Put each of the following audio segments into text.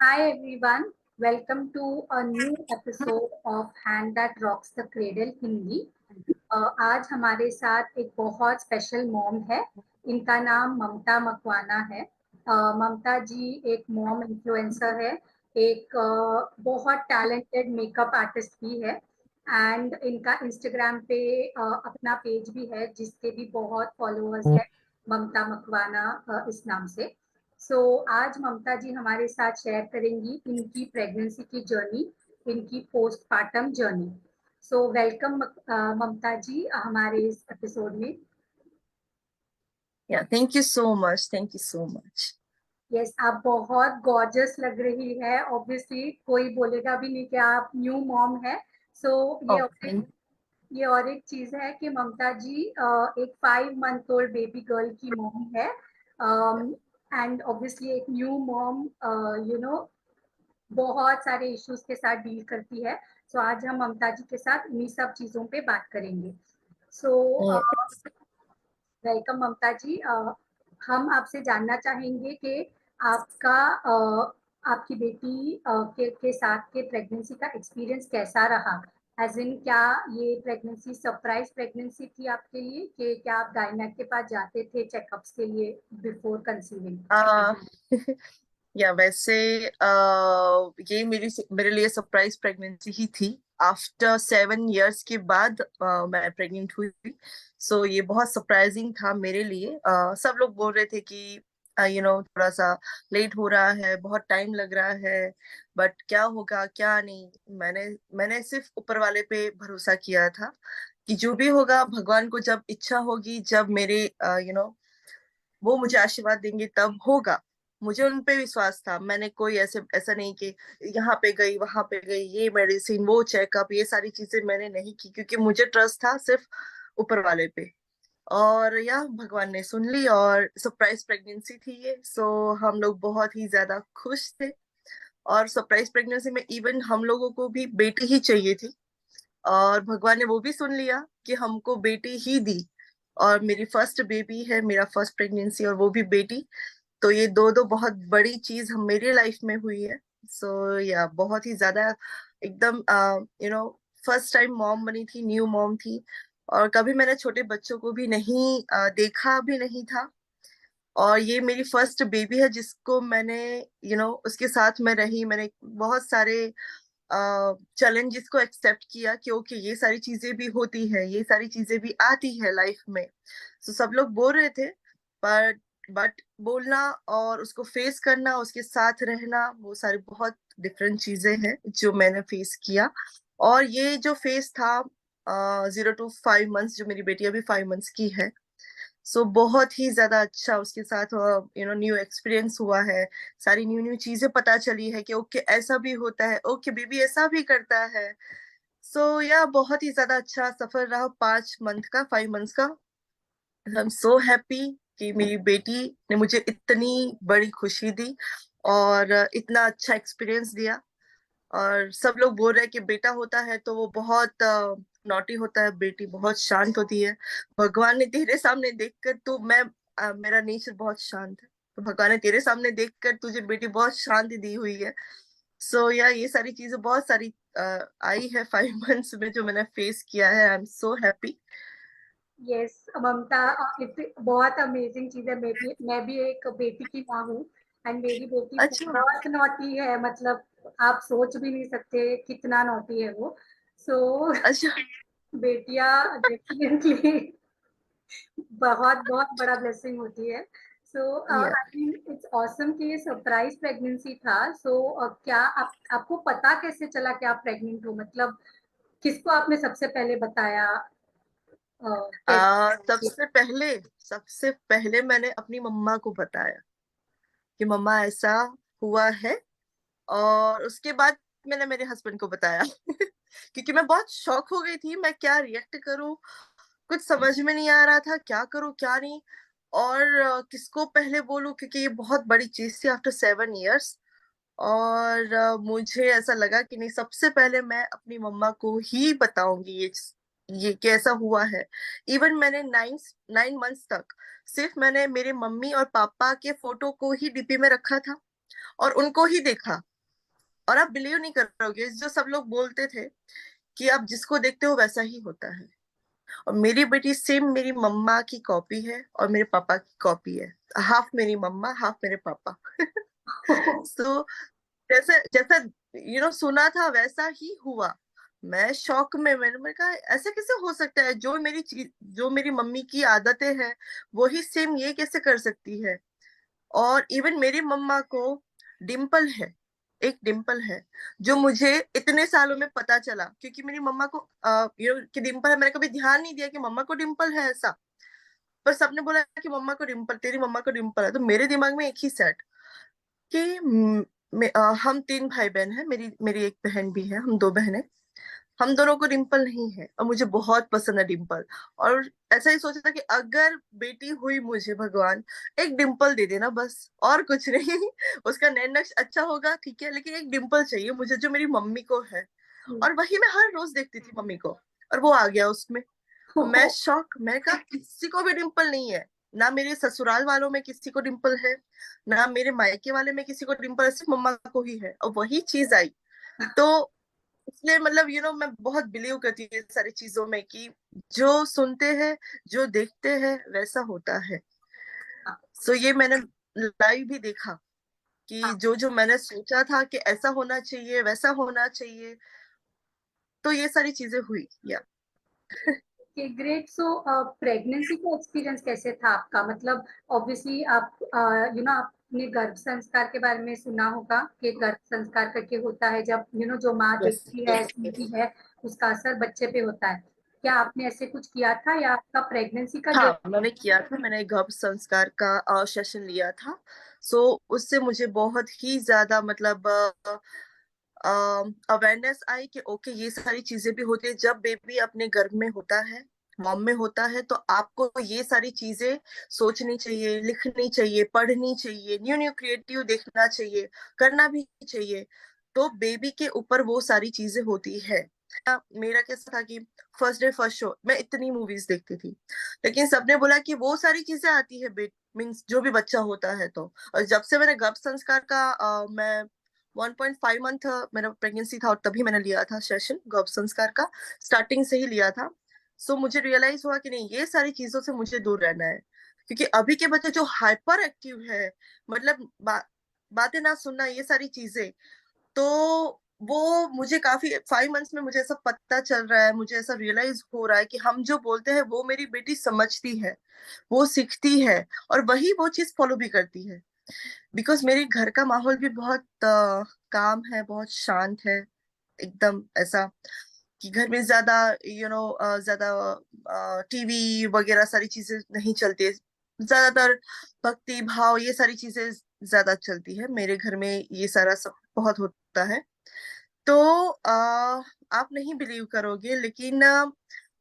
Hi everyone, welcome to a new episode of Hand That Rocks the Cradle Hindi. आज हमारे साथ एक बहुत स्पेशल मॉम है। इनका नाम ममता मकवाना है। ममता जी एक मॉम इन्फ्लुएंसर है, एक बहुत टैलेंटेड मेकअप आर्टिस्ट भी है एंड इनका इंस्टाग्राम पे अपना पेज भी है जिसके भी बहुत फॉलोअर्स है, ममता मकवाना इस नाम से। आज ममता जी हमारे साथ शेयर करेंगी इनकी प्रेगनेंसी की जर्नी, इनकी पोस्टपार्टम जर्नी। वेलकम ममता जी हमारे इस एपिसोड में। Yeah, thank you so much. Thank you so much. Yes, आप बहुत गॉर्जियस लग रही है। ऑब्वियसली कोई बोलेगा भी नहीं कि आप न्यू मॉम है। सो Oh, thank ये और एक चीज है कि ममता जी एक 5 मंथ ओल्ड बेबी गर्ल की मॉम है एंड ऑब्वियसली एक न्यू मॉम यू नो बहुत सारे इश्यूज के साथ डील करती है। आज हम ममता जी के साथ इन्हीं सब चीजों पे बात करेंगे। सो you. वेलकम ममता जी। हम आपसे जानना चाहेंगे कि आपका आपकी बेटी के साथ के प्रेगनेंसी का एक्सपीरियंस कैसा रहा। एज इन क्या ये प्रेगनेंसी सरप्राइज प्रेगनेंसी थी आपके लिए कि क्या आप गायनेक के पास जाते थे चेकअप्स के लिए बिफोर कंसीविंग? आ, या वैसे ये मेरे लिए सरप्राइज प्रेगनेंसी ही थी। आफ्टर 7 years के बाद मैं प्रेग्नेंट हुई। सो ये बहुत सरप्राइजिंग था मेरे लिए। सब लोग बोल रहे थे कि थोड़ा सा लेट हो रहा है, बहुत टाइम लग रहा है, बट क्या होगा क्या नहीं। मैंने सिर्फ ऊपर वाले पे भरोसा किया था कि जो भी होगा भगवान को जब इच्छा होगी, जब मेरे वो मुझे आशीर्वाद देंगे तब होगा। मुझे उन पे विश्वास था। मैंने कोई ऐसा नहीं कि यहाँ पे गई वहां पे गई, ये मेडिसिन वो चेकअप ये सारी चीजें मैंने नहीं की, क्योंकि मुझे ट्रस्ट था सिर्फ ऊपर वाले पे। और या भगवान ने सुन ली और सरप्राइज प्रेगनेंसी थी ये। सो हम लोग बहुत ही ज्यादा खुश थे। और सरप्राइज प्रेगनेंसी में इवन हम लोगों को भी बेटी ही चाहिए थी, और भगवान ने वो भी सुन लिया कि हमको बेटी ही दी। और मेरी फर्स्ट बेबी है, मेरा फर्स्ट प्रेगनेंसी, और वो भी बेटी। तो ये दो दो बहुत बड़ी चीज हम मेरी लाइफ में हुई है। सो या बहुत ही ज्यादा एकदम you know first time mom बनी थी, न्यू मॉम थी। और कभी मैंने छोटे बच्चों को भी नहीं देखा भी नहीं था। और ये मेरी फर्स्ट बेबी है जिसको मैंने उसके साथ में रही। मैंने बहुत सारे चैलेंजेस को एक्सेप्ट किया कि ओके ये सारी चीजें भी होती है, ये सारी चीजें भी आती है लाइफ में। तो सब लोग बोल रहे थे, पर बट बोलना और उसको फेस करना, उसके साथ रहना, वो सारी बहुत डिफरेंट चीजें हैं जो मैंने फेस किया। और ये जो फेस था 0 to 5 months, जो मेरी बेटी अभी 5 months की है। सो बहुत ही ज्यादा अच्छा उसके साथ न्यू एक्सपीरियंस हुआ है। सारी न्यू न्यू चीजें पता चली है कि ओके ऐसा भी होता है, ओके बेबी ऐसा भी करता है। सो या बहुत ही ज्यादा अच्छा सफर रहा 5 मंथ का, 5 months का। आई एम सो हैप्पी कि मेरी बेटी ने मुझे इतनी बड़ी खुशी दी और इतना अच्छा एक्सपीरियंस दिया। और सब लोग बोल रहे हैं कि बेटा होता है तो वो बहुत नॉटी होता है, बेटी बहुत शांत होती है। भगवान ने तेरे सामने देखकर, तो मेरा नेचर बहुत शांत है, तो भगवान ने तेरे सामने देखकर तुझे बेटी बहुत शांति दी हुई है। सो या ये सारी चीजें बहुत सारी आई है 5 months में जो मैंने फेस किया है। I am so happy. Yes Mamata, बहुत अमेजिंग चीज है। मैं भी एक बेटी की माँ हूँ एंड मेरी बेटी अच्छा। बहुत नॉटी है। मतलब आप सोच भी नहीं सकते कितना नॉटी है वो। सो अच्छा। बेटियां डेफिनेटली बहुत बहुत बड़ा ब्लेसिंग होती है। या आई मीन इट्स ऑसम कि ये सरप्राइज प्रेगनेंसी था। क्या आपको पता कैसे चला कि आप प्रेग्नेंट हो? मतलब किसको आपने सबसे पहले बताया? कैसे? सबसे पहले मैंने अपनी मम्मा को बताया कि मम्मा ऐसा हुआ है। और उसके बाद मैंने मेरे हस्बैंड को बताया क्योंकि मैं बहुत शॉक हो गई थी, मैं क्या रिएक्ट करूं, कुछ समझ में नहीं आ रहा था क्या करूं क्या नहीं। और किसको पहले बोलूं, क्योंकि ये बहुत बड़ी चीज थी आफ्टर 7 years। और मुझे ऐसा लगा कि नहीं, सबसे पहले मैं अपनी मम्मा को ही बताऊंगी ये कैसा हुआ है। इवन मैंने 9 months तक सिर्फ मैंने मेरे मम्मी और पापा के फोटो को ही डीपी में रखा था। और उनको ही देखा। और आप बिलीव नहीं करोगे, जो सब लोग बोलते थे कि आप जिसको देखते हो वैसा ही होता है। और मेरी बेटी सेम मेरी मम्मा की कॉपी है और मेरे पापा की कॉपी है। हाफ मेरी मम्मा, हाफ मेरे पापा। सो जैसे जैसा सुना था वैसा ही हुआ। मैं शॉक में, मैंने कहा ऐसा कैसे हो सकता है, जो मेरी चीज, जो मेरी मम्मी की आदतें हैं वही सेम ये कैसे कर सकती है। और इवन मेरी मम्मा को डिम्पल है, एक डिम्पल है, जो मुझे इतने सालों में पता चला, क्योंकि मेरी मम्मा को कि डिम्पल है, मैंने कभी ध्यान नहीं दिया कि मम्मा को डिम्पल है ऐसा। पर सबने बोला कि मम्मा को डिम्पल, तेरी मम्मा को डिम्पल है, तो मेरे दिमाग में एक ही सेट कि हम तीन भाई बहन हैं, मेरी मेरी एक बहन भी है, हम दो बहनें, हम दोनों को डिम्पल नहीं है, और मुझे बहुत पसंद है डिम्पल। और ऐसा ही सोचा था कि अगर बेटी हुई मुझे भगवान, एक डिम्पल दे देना बस, और कुछ नहीं। उसका नैन नक्श अच्छा होगा ठीक है, लेकिन एक डिम्पल चाहिए मुझे जो मेरी मम्मी को है। और वही मैं हर रोज देखती थी मम्मी को, और वो आ गया उसमें। और मैं शॉक, मैं कहा किसी को भी डिम्पल नहीं है, ना मेरे ससुराल वालों में किसी को डिम्पल है, ना मेरे मायके वाले में किसी को डिम्पल है, सिर्फ मम्मा को ही है, और वही चीज आई। तो इसलिए मतलब मैं बहुत बिलीव करती हूँ इन सारी चीजों में कि जो सुनते हैं, जो देखते हैं वैसा होता है। सो ये मैंने लाइव भी देखा कि जो जो मैंने सोचा था कि ऐसा होना चाहिए, वैसा होना चाहिए, तो ये सारी चीजें हुई या। ग्रेट। सो प्रेगनेंसी का एक्सपीरियंस कैसे था आपका? मतलब ऑब्वियसली आप आपने गर्भ संस्कार के बारे में सुना होगा कि गर्भ संस्कार करके होता है, जब जो माँ यस देखती है, यस सुनती यस। है, उसका असर बच्चे पे होता है। क्या आपने ऐसे कुछ किया था, या आपका प्रेगनेंसी का हाँ जर्नी? मैंने किया था, मैंने गर्भ संस्कार का सेशन लिया था। सो उससे मुझे बहुत ही ज्यादा मतलब अवेयरनेस आई कि ओके ये सारी चीजें भी होती है। जब बेबी अपने गर्भ में होता है, मॉम में होता है, तो आपको ये सारी चीजें सोचनी चाहिए, लिखनी चाहिए, पढ़नी चाहिए, न्यू न्यू क्रिएटिव देखना चाहिए, करना भी चाहिए। तो बेबी के ऊपर वो सारी चीजें होती है। मेरा कैसा था कि फर्स्ट डे फर्स्ट शो मैं इतनी मूवीज देखती थी, लेकिन सबने बोला कि वो सारी चीजें आती है मीन्स जो भी बच्चा होता है तो। और जब से मैंने गर्भ संस्कार का मैं 1.5 मंथ मेरा प्रेगनेंसी था, और तभी मैंने लिया था सेशन गर्भ संस्कार का, स्टार्टिंग से ही लिया था। सो मुझे रियलाइज हुआ कि नहीं, ये सारी चीजों से मुझे दूर रहना है। क्योंकि अभी के बच्चे जो हाइपर एक्टिव है, मतलब बातें ना सुनना, ये सारी चीजें, तो वो मुझे काफी 5 मंथ्स में मुझे ऐसा पता चल रहा है, मुझे ऐसा रियलाइज हो रहा है कि हम जो बोलते हैं वो मेरी बेटी समझती है, वो सीखती है, और वही वो चीज फॉलो भी करती है। बिकॉज मेरे घर का माहौल भी बहुत काम है, बहुत शांत है, एकदम ऐसा कि घर में ज्यादा ज्यादा टीवी वगैरह सारी चीजें नहीं चलती है। ज्यादातर भक्ति भाव ये सारी चीजें ज्यादा चलती है मेरे घर में, ये सारा सब बहुत होता है। तो आप नहीं बिलीव करोगे, लेकिन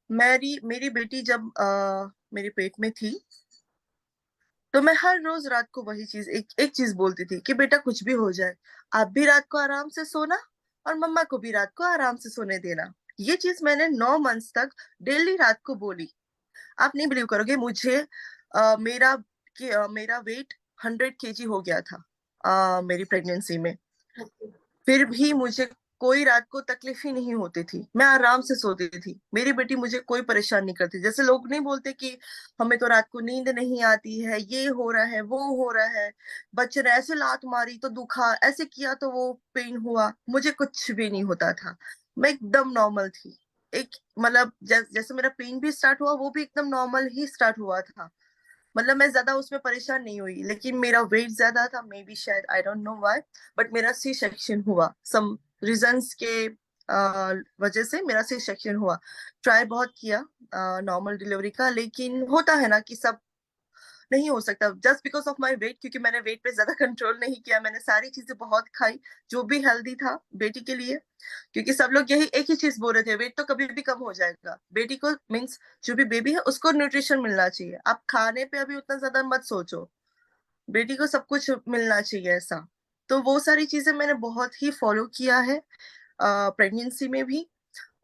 मेरी मेरी बेटी जब मेरे पेट में थी, तो मैं हर रोज रात को वही चीज, एक एक चीज बोलती थी कि बेटा कुछ भी हो जाए, आप भी रात को आराम से सोना, और मम्मा को भी रात को आराम से सोने देना। ये चीज मैंने 9 मंथ्स तक डेली रात को बोली। आप नहीं बिलीव करोगे, मुझे मेरा वेट 100 kg हो गया था मेरी प्रेगनेंसी में। फिर भी मुझे कोई रात को तकलीफ ही नहीं होती थी, मैं आराम से सोती थी, मेरी बेटी मुझे कोई परेशान नहीं करती। जैसे लोग नहीं बोलते कि हमें तो रात को नींद नहीं आती है, ये हो रहा है, वो हो रहा है, बच्चे ने ऐसे लात मारी तो दुखा, ऐसे किया तो वो पेन हुआ, मुझे कुछ भी नहीं होता था। मैं एकदम नॉर्मल थी। एक मतलब जैसे मेरा पेन भी स्टार्ट हुआ, वो भी एकदम नॉर्मल ही स्टार्ट हुआ था। मतलब मैं ज्यादा उसमें परेशान नहीं हुई, लेकिन मेरा वेट ज्यादा था, मे बी शायद, I don't know why, but मेरा सी सेक्शन हुआ सम रीजंस के वजह से मेरा सी सेक्शन हुआ। ट्राई बहुत किया नॉर्मल डिलीवरी का, लेकिन होता है ना कि सब नहीं हो सकता just because of my weight. क्योंकि मैंने वेट पे ज्यादा कंट्रोल नहीं किया, मैंने सारी चीजें बहुत खाई जो भी हेल्दी था बेटी के लिए। क्योंकि सब लोग यही एक ही चीज बोल रहे थे, वेट तो कभी भी कम हो जाएगा, बेटी को मीन्स जो भी बेबी है उसको न्यूट्रिशन मिलना चाहिए, आप खाने पे अभी उतना ज्यादा मत सोचो, बेटी को सब कुछ मिलना चाहिए ऐसा। तो वो सारी चीजें मैंने बहुत ही फॉलो किया है प्रेगनेंसी में भी,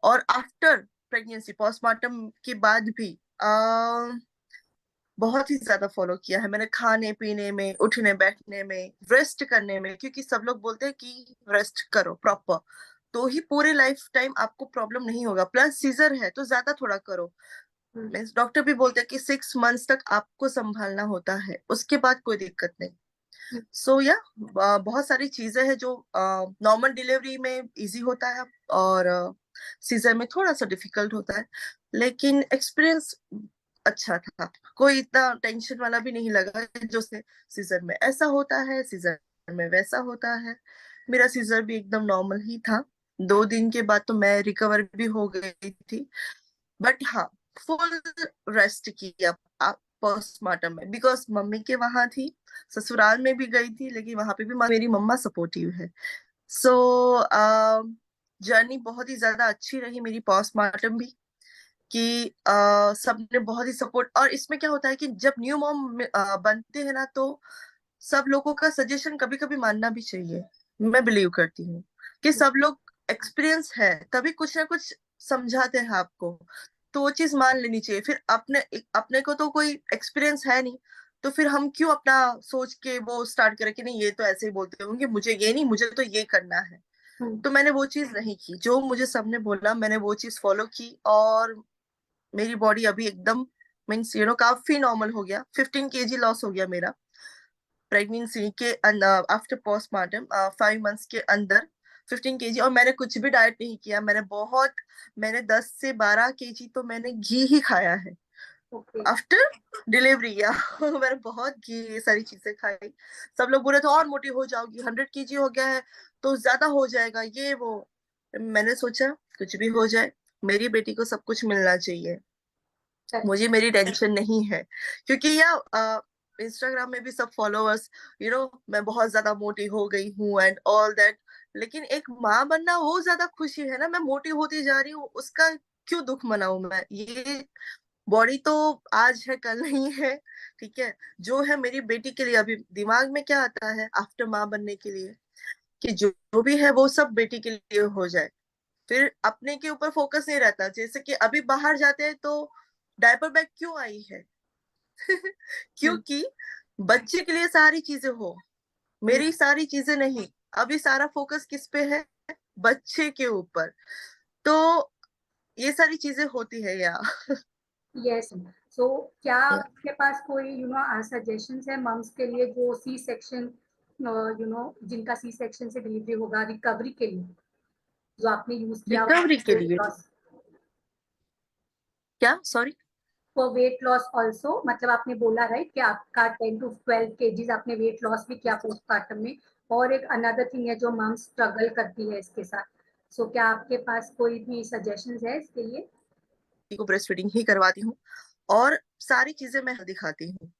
और आफ्टर प्रेगनेंसी पोस्टमार्टम के बाद भी। बहुत ही ज्यादा फॉलो किया है मैंने, खाने पीने में, उठने बैठने में, रेस्ट करने में, क्योंकि सब लोग बोलते हैं कि रेस्ट करो प्रॉपर, तो ही पूरे लाइफ टाइम आपको प्रॉब्लम नहीं होगा। प्लस सीजर है तो ज्यादा थोड़ा करो। मीन्स डॉक्टर भी बोलते हैं कि 6 मंथ्स तक आपको संभालना होता है, उसके बाद कोई दिक्कत नहीं। सो या बहुत सारी चीजें हैं जो नॉर्मल डिलीवरी में इजी होता है और सीजर में थोड़ा सा डिफिकल्ट होता है, लेकिन एक्सपीरियंस अच्छा था। कोई इतना टेंशन वाला भी नहीं लगा जो से सीजर में ऐसा होता है, सीजर में वैसा होता है। मेरा सीजर भी एकदम नॉर्मल ही था। 2 दिन के बाद तो मैं रिकवर भी हो गई थी। बट हाँ, फुल रेस्ट किया पोस्टमार्टम में, बिकॉज मम्मी के वहां थी, ससुराल में भी गई थी, लेकिन वहां पे भी मेरी मम्मा सपोर्टिव है। सो जर्नी बहुत ही ज्यादा अच्छी रही मेरी पोस्टमार्टम भी, कि सबने बहुत ही सपोर्ट। और इसमें क्या होता है कि जब न्यू मॉम बनते हैं ना, तो सब लोगों का सजेशन कभी कभी मानना भी चाहिए। मैं बिलीव करती हूँ कि सब लोग एक्सपीरियंस है तभी कुछ ना कुछ समझाते हैं आपको, तो वो चीज मान लेनी चाहिए। फिर अपने अपने को तो कोई एक्सपीरियंस है नहीं, तो फिर हम क्यों अपना सोच के वो स्टार्ट करें कि नहीं ये तो ऐसे ही बोलते होंगे, मुझे ये नहीं, मुझे तो ये करना है। तो मैंने वो चीज नहीं की, जो मुझे सबने बोला मैंने वो चीज फॉलो की, और मेरी बॉडी अभी एकदम मीन्स काफी नॉर्मल हो गया। 15 kg लॉस हो गया मेरा प्रेगनेंसी के आफ्टर पोस्टमार्टम 5 मंथ्स के अंदर। 15 kg, और मैंने कुछ भी डाइट नहीं किया। मैंने 10 से 12 kg तो मैंने घी ही खाया है आफ्टर डिलीवरी या मैंने बहुत घी, ये सारी चीजें खाई। सब लोग बोले तो और मोटी हो जाओगी, 100 kg हो गया है तो ज्यादा हो जाएगा ये वो। मैंने सोचा कुछ भी हो जाए, मेरी बेटी को सब कुछ मिलना चाहिए, मुझे मेरी टेंशन नहीं है। क्योंकि इंस्टाग्राम में भी सब फॉलोअर्स मैं बहुत ज्यादा मोटी हो गई हूँ एंड ऑल दैट, लेकिन एक माँ बनना वो ज्यादा खुशी है ना। मैं मोटी होती जा रही हूँ, उसका क्यों दुख मनाऊं मैं? ये बॉडी तो आज है कल नहीं है, ठीक है। जो है मेरी बेटी के लिए। अभी दिमाग में क्या आता है आफ्टर माँ बनने के लिए, कि जो भी है वो सब बेटी के लिए हो जाए, फिर अपने के ऊपर फोकस नहीं रहता। जैसे कि अभी बाहर जाते हैं तो डायपर बैग क्यों आई है? क्योंकि बच्चे के लिए सारी चीजें हो, मेरी सारी चीजें नहीं। अभी सारा फोकस किस पे है? बच्चे के ऊपर। तो ये सारी चीजें होती है यार। यस। सो क्या आपके पास कोई सजेशंस है मम्स के लिए जो सी सेक्शन जिनका सी सेक्शन से डिलीवरी होगा, रिकवरी के लिए जो आपने यूज किया रिकवरी के वेट लिए लॉस? क्या? Sorry. For weight loss also, मतलब आपने बोला राइट कि आपका 10 to 12 kgs आपने वेट लॉस भी किया पोस्टमार्टम में, और एक अनदर थिंग है जो मम स्ट्रगल करती है इसके साथ। सो क्या आपके पास कोई भी सजेशंस है इसके लिए? को ब्रेस्ट फीडिंग ही करवाती हूँ, और सारी चीजें मैं दिखाती हूँ।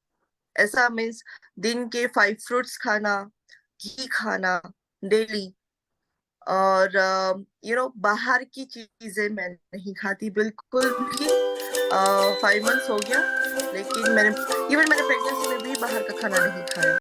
ऐसा मीन्स दिन के 5 फ्रूट्स खाना, घी खाना डेली, और बाहर की चीजें मैं नहीं खाती बिल्कुल भी। 5 मंथ्स हो गया, लेकिन मैंने प्रेगनेंसी में भी बाहर का खाना नहीं खाया।